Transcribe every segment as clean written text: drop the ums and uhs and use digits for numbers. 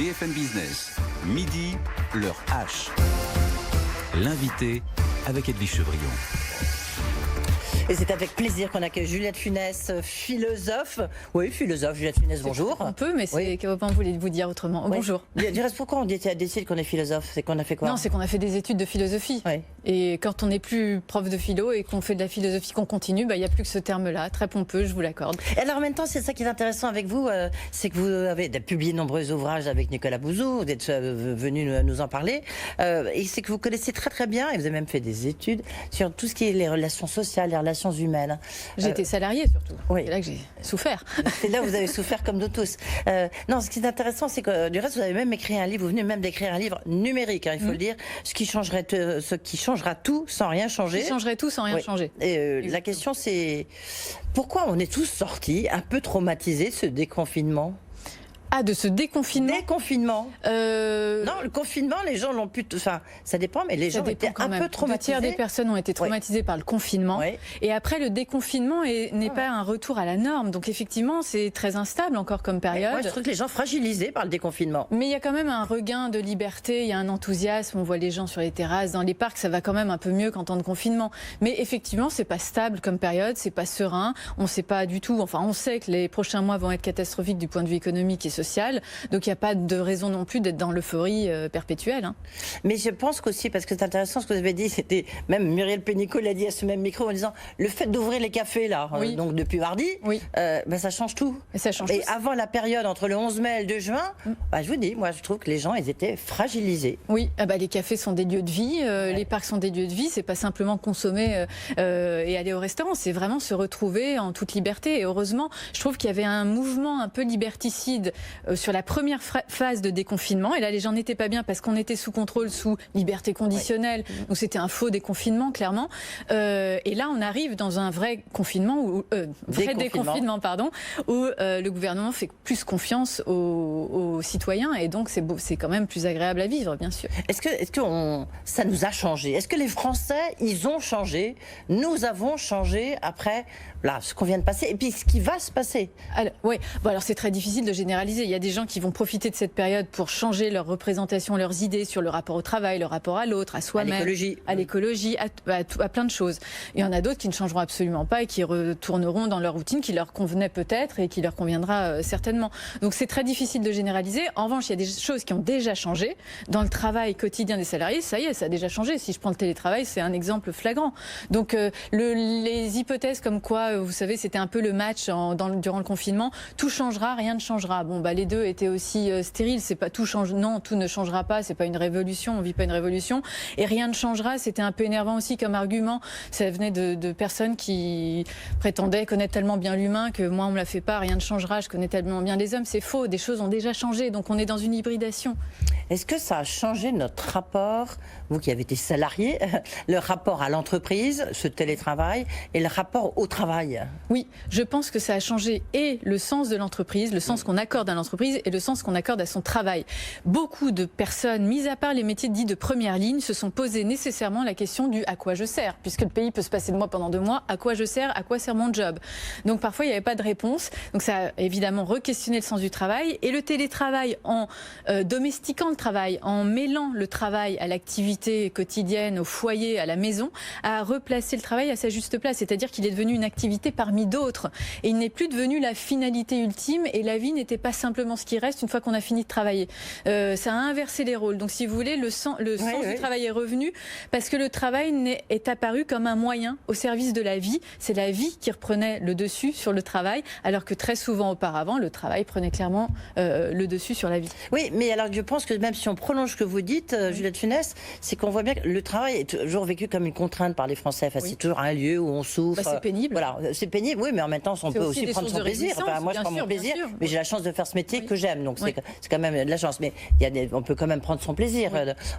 BFM Business. Midi, l'heure H. L'invité avec Edwige Chevrillon. Et c'est avec plaisir qu'on accueille Juliette Funès, philosophe. Oui, philosophe, Juliette Funès, bonjour. On peut, mais c'est comment voulez-vous dire autrement. Oui. Bonjour. Dis-moi, pourquoi on décide qu'on est philosophe? C'est qu'on a fait quoi? Non, c'est qu'on a fait des études de philosophie. Oui. Et quand on n'est plus prof de philo et qu'on fait de la philosophie, qu'on continue, il n'y a plus que ce terme-là, très pompeux, je vous l'accorde. Et alors en même temps, c'est ça qui est intéressant avec vous, c'est que vous avez publié de nombreux ouvrages avec Nicolas Bouzou, vous êtes venu nous en parler, et c'est que vous connaissez très très bien, et vous avez même fait des études sur tout ce qui est les relations sociales, les relations humaines. J'ai été salariée surtout, oui. c'est là que j'ai souffert. C'est là où vous avez souffert comme nous tous. Non, ce qui est intéressant, c'est que du reste, vous avez même écrit un livre, vous venez même d'écrire un livre numérique, hein, il faut le dire, ce qui changera tout sans rien changer. Qui changerait tout sans rien changer. Et la question, c'est pourquoi on est tous sortis un peu traumatisés de ce déconfinement? Ah, de ce déconfinement? Déconfinement. Non, le confinement, les gens l'ont pu... Enfin, ça dépend, mais les gens étaient un peu traumatisés. 2 tiers des personnes ont été traumatisées par le confinement. Oui. Et après, le déconfinement n'est pas un retour à la norme. Donc effectivement, c'est très instable encore comme période. Moi, je trouve que les gens fragilisés par le déconfinement. Mais il y a quand même un regain de liberté, il y a un enthousiasme. On voit les gens sur les terrasses, dans les parcs, ça va quand même un peu mieux qu'en temps de confinement. Mais effectivement, c'est pas stable comme période, c'est pas serein. On sait pas du tout... Enfin, on sait que les prochains mois vont être catastrophiques du point de vue économique et social. Donc il n'y a pas de raison non plus d'être dans l'euphorie perpétuelle. Hein. Mais je pense qu'aussi, parce que c'est intéressant ce que vous avez dit, c'était même Muriel Pénicaud l'a dit à ce même micro en disant le fait d'ouvrir les cafés là, donc depuis mardi, ça change tout. Et ça change tout. Avant la période entre le 11 mai et le 2 juin, je vous dis, moi je trouve que les gens ils étaient fragilisés. Oui, les cafés sont des lieux de vie, les parcs sont des lieux de vie, c'est pas simplement consommer et aller au restaurant, c'est vraiment se retrouver en toute liberté. Et heureusement, je trouve qu'il y avait un mouvement un peu liberticide sur la première phase de déconfinement, et là les gens n'étaient pas bien parce qu'on était sous contrôle, sous liberté conditionnelle, donc c'était un faux déconfinement clairement, et là on arrive dans un vrai confinement, déconfinement pardon, où le gouvernement fait plus confiance aux citoyens, et donc c'est quand même plus agréable à vivre, bien sûr. Est-ce que ça nous a changé? Est-ce que les Français, ils ont changé? Nous avons changé après ce qu'on vient de passer, et puis ce qui va se passer? Alors c'est très difficile de généraliser. Il y a des gens qui vont profiter de cette période pour changer leur représentation, leurs idées sur le rapport au travail, le rapport à l'autre, à soi-même, à l'écologie, à plein de choses. Il y en a d'autres qui ne changeront absolument pas et qui retourneront dans leur routine qui leur convenait peut-être et qui leur conviendra certainement. Donc c'est très difficile de généraliser. En revanche, il y a des choses qui ont déjà changé. Dans le travail quotidien des salariés, ça y est, ça a déjà changé. Si je prends le télétravail, c'est un exemple flagrant. Donc les hypothèses comme quoi, vous savez, c'était un peu le match durant le confinement, tout changera, rien ne changera. Les deux étaient aussi stériles, c'est pas tout change, non, tout ne changera pas, c'est pas une révolution, on vit pas une révolution, et rien ne changera, c'était un peu énervant aussi comme argument. Ça venait de personnes qui prétendaient connaître tellement bien l'humain que moi on me la fait pas, rien ne changera, je connais tellement bien les hommes. C'est faux, des choses ont déjà changé, donc on est dans une hybridation. Est-ce que ça a changé notre rapport, vous qui avez été salarié, le rapport à l'entreprise, ce télétravail, et le rapport au travail? Oui, je pense que ça a changé et le sens de l'entreprise, le sens qu'on accorde à l'entreprise et le sens qu'on accorde à son travail. Beaucoup de personnes, mis à part les métiers dits de première ligne, se sont posées nécessairement la question du à quoi je sers, puisque le pays peut se passer de moi pendant 2 mois, à quoi je sers, à quoi sert mon job. Donc parfois il n'y avait pas de réponse, donc ça a évidemment re-questionné le sens du travail, et le télétravail en domestiquant le travail, en mêlant le travail à l'activité quotidienne, au foyer, à la maison, a replacé le travail à sa juste place, c'est-à-dire qu'il est devenu une activité parmi d'autres, et il n'est plus devenu la finalité ultime, et la vie n'était pas simplement ce qui reste une fois qu'on a fini de travailler. Ça a inversé les rôles. Donc si vous voulez, le sens du travail est revenu parce que le travail est apparu comme un moyen au service de la vie. C'est la vie qui reprenait le dessus sur le travail, alors que très souvent auparavant, le travail prenait clairement le dessus sur la vie. Oui, mais alors je pense que même si on prolonge ce que vous dites, Juliette Funès, c'est qu'on voit bien que le travail est toujours vécu comme une contrainte par les Français. Enfin, c'est toujours un lieu où on souffre. C'est pénible. Voilà, c'est pénible, oui, mais en même temps, on peut aussi prendre son plaisir. Enfin, moi, je prends mon plaisir, mais j'ai la chance de faire ce métier que j'aime, donc c'est quand même de la chance. Mais on peut quand même prendre son plaisir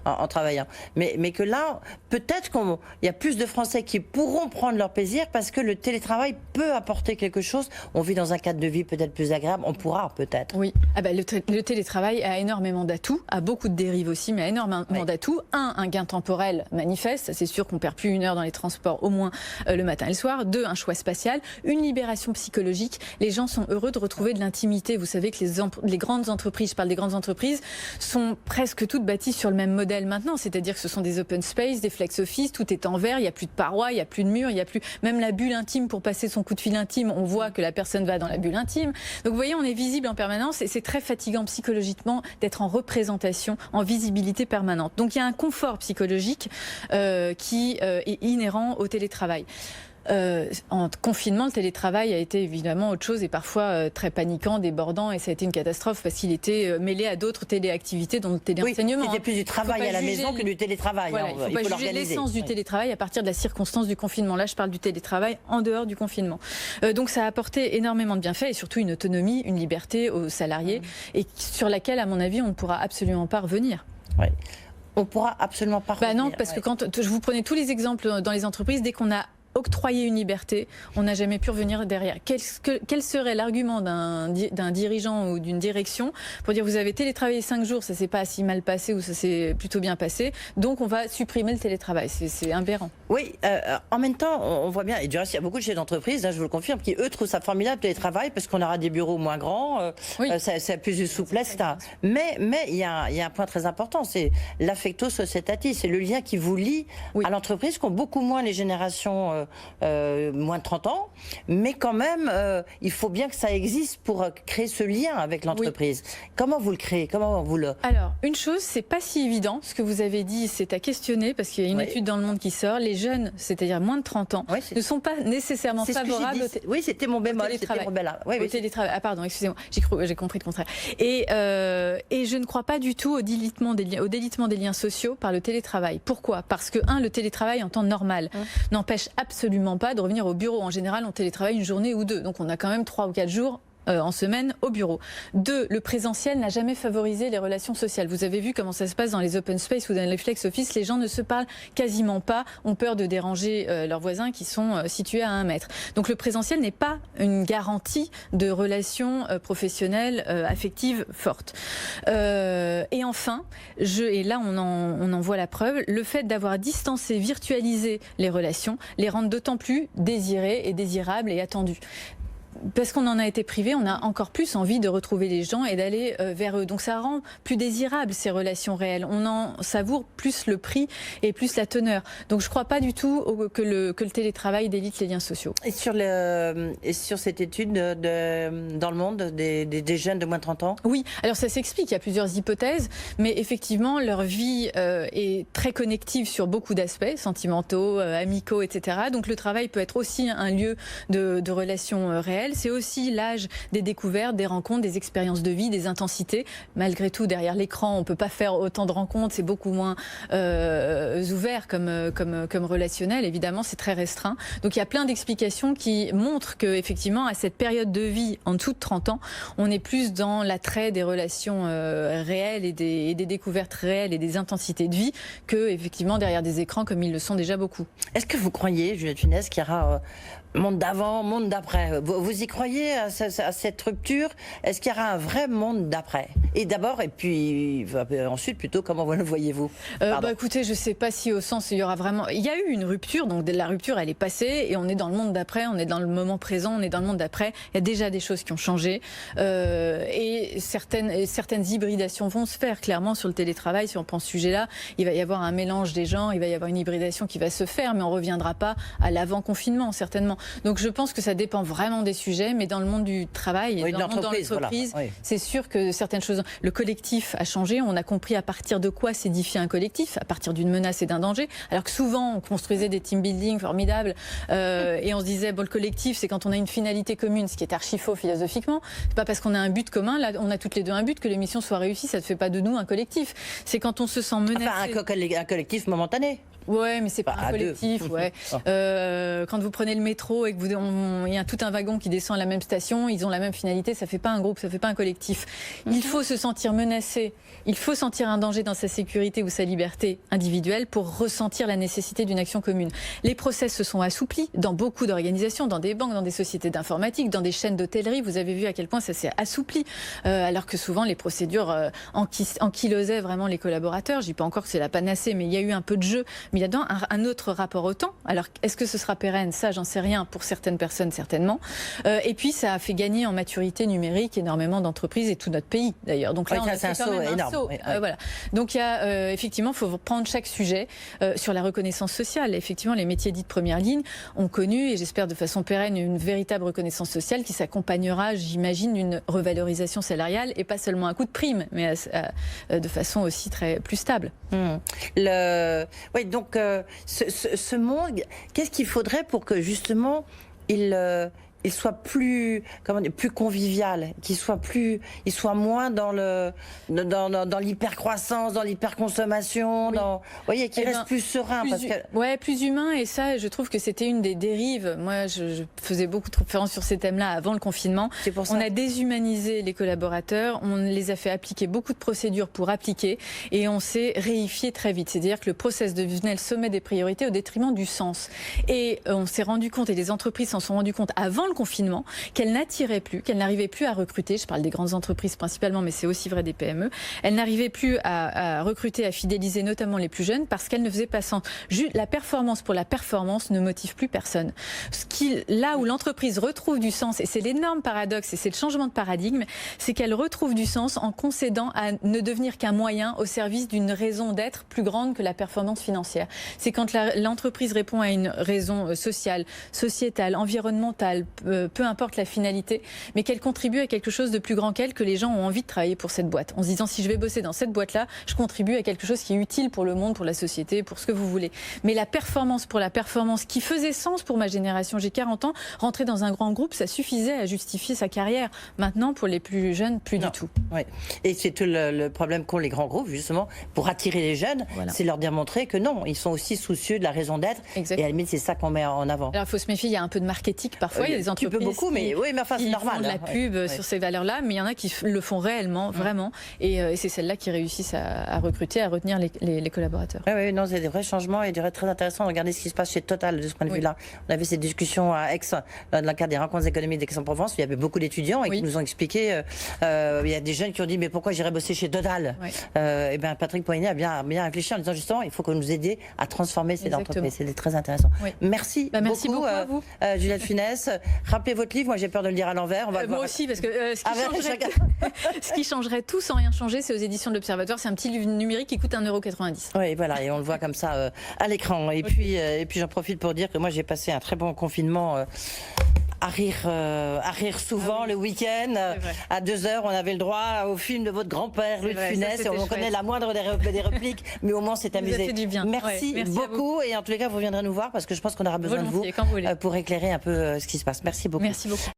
en travaillant. Mais que là, peut-être qu'il y a plus de Français qui pourront prendre leur plaisir parce que le télétravail peut apporter quelque chose. On vit dans un cadre de vie peut-être plus agréable. On pourra peut-être. Oui. Le télétravail a énormément d'atouts, a beaucoup de dérives aussi, mais a énormément d'atouts. Un gain temporel manifeste. C'est sûr qu'on perd plus 1 heure dans les transports, au moins le matin et le soir. 2, un choix spatial. Une libération psychologique. Les gens sont heureux de retrouver de l'intimité. Vous savez que les grandes entreprises, je parle des grandes entreprises, sont presque toutes bâties sur le même modèle maintenant, c'est-à-dire que ce sont des open space, des flex office, tout est en verre, il n'y a plus de parois, il n'y a plus de murs, il n'y a plus même la bulle intime pour passer son coup de fil intime, on voit que la personne va dans la bulle intime. Donc vous voyez, on est visible en permanence et c'est très fatigant psychologiquement d'être en représentation, en visibilité permanente. Donc il y a un confort psychologique qui est inhérent au télétravail. En confinement, le télétravail a été évidemment autre chose et parfois très paniquant, débordant, et ça a été une catastrophe parce qu'il était mêlé à d'autres téléactivités, dont le téléenseignement. Oui, c'était plus du travail à la maison que du télétravail. Voilà, il ne faut pas juger l'essence du télétravail à partir de la circonstance du confinement. Là, je parle du télétravail en dehors du confinement. Donc ça a apporté énormément de bienfaits et surtout une autonomie, une liberté aux salariés et sur laquelle, à mon avis, on ne pourra absolument pas revenir. Oui. On pourra absolument pas revenir. Non, parce que quand je vous prenais tous les exemples dans les entreprises, dès qu'on a octroyer une liberté, on n'a jamais pu revenir derrière. Quel serait l'argument d'un dirigeant ou d'une direction pour dire vous avez télétravaillé 5 jours, ça s'est pas si mal passé ou ça s'est plutôt bien passé, donc on va supprimer le télétravail. C'est aberrant. Oui, en même temps, on voit bien, et du reste, il y a beaucoup de chefs d'entreprise, je vous le confirme, qui eux trouvent ça formidable le télétravail parce qu'on aura des bureaux moins grands, ça a plus de souplesse, etc. Mais il y a un point très important, c'est l'affecto societatis, c'est le lien qui vous lie à l'entreprise, qu'ont beaucoup moins les générations moins de 30 ans, mais quand même, il faut bien que ça existe pour créer ce lien avec l'entreprise. Comment vous le créez? Comment vous le... Alors, une chose, c'est pas si évident. Ce que vous avez dit, c'est à questionner, parce qu'il y a une étude dans Le Monde qui sort. Les jeunes, c'est-à-dire moins de 30 ans, ne sont pas nécessairement favorables oui, c'était mon bémol. Au télétravail. Ah pardon, excusez-moi, j'ai compris le contraire. Et je ne crois pas du tout au délitement des liens sociaux par le télétravail. Pourquoi? Parce que, le télétravail en temps normal n'empêche absolument pas de revenir au bureau. En général, on télétravaille une journée ou deux. Donc, on a quand même 3 ou 4 jours en semaine au bureau. 2, le présentiel n'a jamais favorisé les relations sociales. Vous avez vu comment ça se passe dans les open space ou dans les flex office. Les gens ne se parlent quasiment pas, ont peur de déranger leurs voisins qui sont situés à 1 mètre. Donc le présentiel n'est pas une garantie de relations professionnelles, affectives fortes. Et enfin, et là on en voit la preuve, le fait d'avoir distancé, virtualisé les relations, les rend d'autant plus désirées et désirables et attendues. Parce qu'on en a été privé, on a encore plus envie de retrouver les gens et d'aller vers eux. Donc ça rend plus désirable ces relations réelles. On en savoure plus le prix et plus la teneur. Donc je ne crois pas du tout que le télétravail délite les liens sociaux. Et sur cette étude dans le monde des jeunes de moins de 30 ans? Oui, alors ça s'explique, il y a plusieurs hypothèses, mais effectivement leur vie est très connective sur beaucoup d'aspects, sentimentaux, amicaux, etc. Donc le travail peut être aussi un lieu de relations réelles. C'est aussi l'âge des découvertes, des rencontres, des expériences de vie, des intensités. Malgré tout, derrière l'écran, on ne peut pas faire autant de rencontres, c'est beaucoup moins ouvert comme relationnel. Évidemment, c'est très restreint. Donc il y a plein d'explications qui montrent qu'effectivement, à cette période de vie, en dessous de 30 ans, on est plus dans l'attrait des relations réelles et des découvertes réelles et des intensités de vie que, effectivement, derrière des écrans, comme ils le sont déjà beaucoup. Est-ce que vous croyez, Juliette Funès, qu'il y aura monde d'avant, monde d'après? Vous y croyez à cette rupture? Est-ce qu'il y aura un vrai monde d'après? Et d'abord, et puis ensuite, plutôt, comment vous le voyez-vous? Écoutez, je ne sais pas si au sens il y aura vraiment... Il y a eu une rupture, donc la rupture, elle est passée, et on est dans le monde d'après, on est dans le moment présent, on est dans le monde d'après. Il y a déjà des choses qui ont changé, et certaines hybridations vont se faire, clairement, sur le télétravail. Si on prend ce sujet-là, il va y avoir un mélange des genres, il va y avoir une hybridation qui va se faire, mais on ne reviendra pas à l'avant-confinement, certainement. Donc je pense que ça dépend vraiment des sujets, mais dans le monde du travail et dans le monde de l'entreprise, c'est sûr que certaines choses... Le collectif a changé, on a compris à partir de quoi s'édifier un collectif, à partir d'une menace et d'un danger, alors que souvent on construisait des team building formidables et on se disait, le collectif c'est quand on a une finalité commune, ce qui est archi faux philosophiquement. C'est pas parce qu'on a un but commun, là on a toutes les deux un but, que l'émission soit réussie, ça ne fait pas de nous un collectif. C'est quand on se sent menacé... Enfin, un collectif momentané. Ouais, mais c'est pas un collectif. Ouais. Quand vous prenez le métro et que il y a tout un wagon qui descend à la même station, ils ont la même finalité, ça fait pas un groupe, ça fait pas un collectif. Il faut se sentir menacé, il faut sentir un danger dans sa sécurité ou sa liberté individuelle pour ressentir la nécessité d'une action commune. Les process se sont assouplis dans beaucoup d'organisations, dans des banques, dans des sociétés d'informatique, dans des chaînes d'hôtellerie. Vous avez vu à quel point ça s'est assoupli, alors que souvent les procédures ankylosaient vraiment les collaborateurs. Je dis pas encore que c'est la panacée, mais il y a eu un peu de jeu mais il y a un autre rapport au temps. Alors, est-ce que ce sera pérenne? Ça, j'en sais rien. Pour certaines personnes, certainement. Et puis, ça a fait gagner en maturité numérique énormément d'entreprises et tout notre pays, d'ailleurs. Donc là, on a fait quand même un saut. Voilà. Donc, il y a effectivement, il faut prendre chaque sujet sur la reconnaissance sociale. Effectivement, les métiers dits de première ligne ont connu, et j'espère de façon pérenne, une véritable reconnaissance sociale qui s'accompagnera, j'imagine, d'une revalorisation salariale et pas seulement un coup de prime, mais de façon aussi plus stable. Oui, donc ce monde, qu'est-ce qu'il faudrait pour que justement il soit plus convivial, qu'il soit moins dans l'hypercroissance, dans l'hyperconsommation, oui. Vous voyez, qu'il reste plus serein. Plus humain, et ça, je trouve que c'était une des dérives. Moi, je faisais beaucoup de conférences sur ces thèmes-là avant le confinement. C'est pour ça. On a déshumanisé les collaborateurs, on les a fait appliquer beaucoup de procédures pour appliquer, et on s'est réifié très vite. C'est-à-dire que le process devenait le sommet des priorités au détriment du sens. Et on s'est rendu compte, et les entreprises s'en sont rendues compte avant le confinement, qu'elles n'attiraient plus, qu'elles n'arrivaient plus à recruter. Je parle des grandes entreprises principalement, mais c'est aussi vrai des PME. Elles n'arrivaient plus à recruter, à fidéliser notamment les plus jeunes, parce qu'elles ne faisaient pas sens. La performance pour la performance ne motive plus personne. Là où l'entreprise retrouve du sens, et c'est l'énorme paradoxe, et c'est le changement de paradigme, c'est qu'elle retrouve du sens en concédant à ne devenir qu'un moyen au service d'une raison d'être plus grande que la performance financière. C'est quand l'entreprise répond à une raison sociale, sociétale, environnementale, peu importe la finalité, mais qu'elle contribue à quelque chose de plus grand qu'elle, que les gens ont envie de travailler pour cette boîte. En se disant, si je vais bosser dans cette boîte-là, je contribue à quelque chose qui est utile pour le monde, pour la société, pour ce que vous voulez. Mais la performance pour la performance, qui faisait sens pour ma génération, j'ai 40 ans, rentrer dans un grand groupe, ça suffisait à justifier sa carrière. Maintenant, pour les plus jeunes, plus du tout. Oui. Et c'est tout le problème qu'ont les grands groupes, justement, pour attirer les jeunes, c'est leur démontrer que non, ils sont aussi soucieux de la raison d'être. Et à la limite, c'est ça qu'on met en avant. Alors, il faut se méfier, il y a un peu de marketing parfois, il y a des entreprises beaucoup, mais enfin, c'est normal. Font de la pub sur ces valeurs-là, mais il y en a qui le font réellement, vraiment, et c'est celles-là qui réussissent à recruter, à retenir les collaborateurs. Oui, non, c'est des vrais changements, et il serait très intéressant de regarder ce qui se passe chez Total de ce point de vue-là. On avait cette discussion à Aix, dans le cadre des rencontres économiques d'Aix-en-Provence, où il y avait beaucoup d'étudiants et qui nous ont expliqué, il y a des jeunes qui ont dit, mais pourquoi j'irais bosser chez Total? Et bien, Patrick Pouyanné a bien réfléchi en disant, justement, il faut que nous aider à transformer cette entreprise. C'est très intéressant. Merci beaucoup à vous. Juliette Funès. Rappelez votre livre, moi j'ai peur de le lire à l'envers. Moi aussi, parce que ce qui changerait tout sans rien changer, c'est aux éditions de l'Observatoire. C'est un petit livre numérique qui coûte 1,90 €. Oui, voilà, et on le voit comme ça à l'écran. Et puis j'en profite pour dire que moi j'ai passé un très bon confinement à rire souvent le week-end. À 2h, on avait le droit au film de votre grand-père, Louis de Funès, et on connaît la moindre des répliques, mais au moins c'est amusé. Fait du bien. Merci beaucoup, et en tous les cas, vous viendrez nous voir parce que je pense qu'on aura besoin de vous pour éclairer un peu ce qui se passe. Merci beaucoup. Merci beaucoup.